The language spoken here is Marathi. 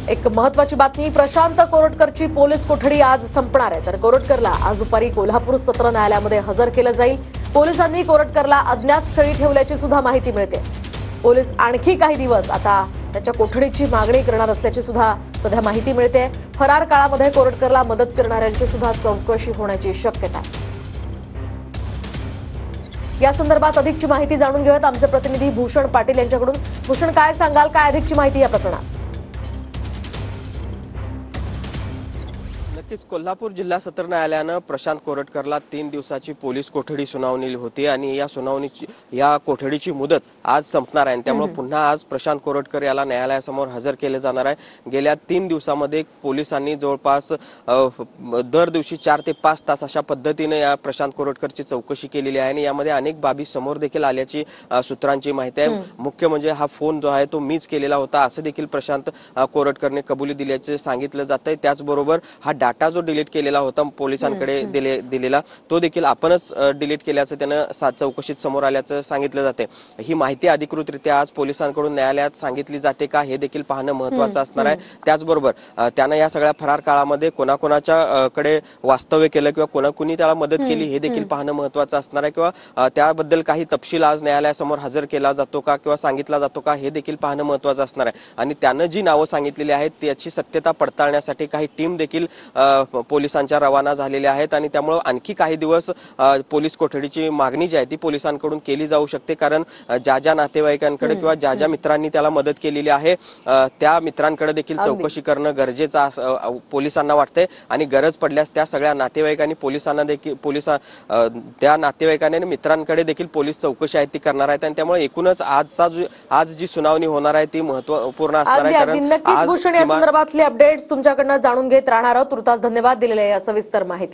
एक महत्वाची बातमी, प्रशांत कोरटकरची पोलीस कोठडी आज संपणार आहे। तर कोरटकरला आज दुपारी कोल्हापूर सत्र न्यायालयामध्ये हजर केलं जाईल। पोलिसांनी कोरटकरला अज्ञात स्थळी ठेवल्याची सुद्धा माहिती मिळते। पोलीस आणखी काही दिवस आता त्याच्या कोठडीची मागणी करणार असल्याची सुद्धा सध्या माहिती मिळते। फरार काळामध्ये कोरटकरला मदत करणाऱ्यांची सुद्धा चौकशी होण्याची शक्यता आहे। या संदर्भात अधिकची माहिती जाणून घेऊयात आमचे प्रतिनिधी भूषण पाटील यांच्याकडून। भूषण, काय सांगाल, काय अधिकची माहिती या प्रकरणात? नक्कीच कोल्हापूर जिल्हा सत्र न्यायालयानं प्रशांत कोरटकरला 3 दिवसाची पोलीस कोठडी सुनावली होती आणि या कोठडीची मुदत आज संपणार आहे। त्यामुळे पुन्हा आज प्रशांत कोरटकर याला न्यायालयासमोर हजर केले जाणार आहे। गेल्या 3 दिवसांमध्ये पोलिसांनी जवळपास दर दिवशी 4 ते 5 तास अशा पद्धतीने या प्रशांत कोरटकरची चौकशी केलेली आहे आणि यामध्ये अनेक बाबी समोर देखील आल्याची सूत्रांची माहिती आहे। मुख्य म्हणजे हा फोन जो आहे तो मीच केलेला होता असं देखील प्रशांत कोरटकरने कबुली दिल्याचे सांगितलं जातंय। त्याचबरोबर हा डाटा जो डिलीट केलेला होता पोलिसांकडे दिलेला तो देखील आपणच डिलीट केल्याचं त्यानं चौकशीत समोर आल्याचं सांगितलं जाते। ही माहिती अधिकृतरित्या आज पोलिसांकडून न्यायालयात सांगितली जाते का हे देखील पाहणं महत्त्वाचं असणार आहे। त्याचबरोबर त्यानं या सगळ्या फरार काळामध्ये कोणाकोणाच्या कडे वास्तव्य केलं किंवा कोणाकोणी त्याला मदत केली हे देखील पाहणं महत्त्वाचं असणार आहे किंवा त्याबद्दल काही तपशील आज न्यायालयासमोर हजर केला जातो का किंवा सांगितला जातो का हे देखील पाहणं महत्त्वाचं असणार आहे। आणि त्यानं जी नावं सांगितलेली आहेत त्याची सत्यता पडताळण्यासाठी काही टीम देखील पोलिसांच्या रवाना झालेल्या आहेत आणि त्यामुळे आणखी काही दिवस पोलीस कोठडीची मागणी जी आहे ती पोलिसांकडून केली जाऊ शकते। कारण ज्या नातेवाईकांकडे किंवा ज्या मित्रांनी त्याला मदत केलेली आहे त्या मित्रांकडे देखील चौकशी करणं गरजेचं पोलिसांना वाटतंय आणि गरज पडल्यास त्या सगळ्या नातेवाईकांनी त्या नातेवाईकांनी आणि मित्रांकडे देखील पोलीस चौकशी आहे ती करणार आहेत आणि त्यामुळे एकूणच आज जी सुनावणी होणार आहे ती महत्त्वपूर्ण असणार आहे। कारण नक्कीच भूषण, या संदर्भातले अपडेट्स तुमच्याकडनं जाणून घेत राहणार आहोत। तुर्तास धन्यवाद दिलेले या सविस्तर माहिती।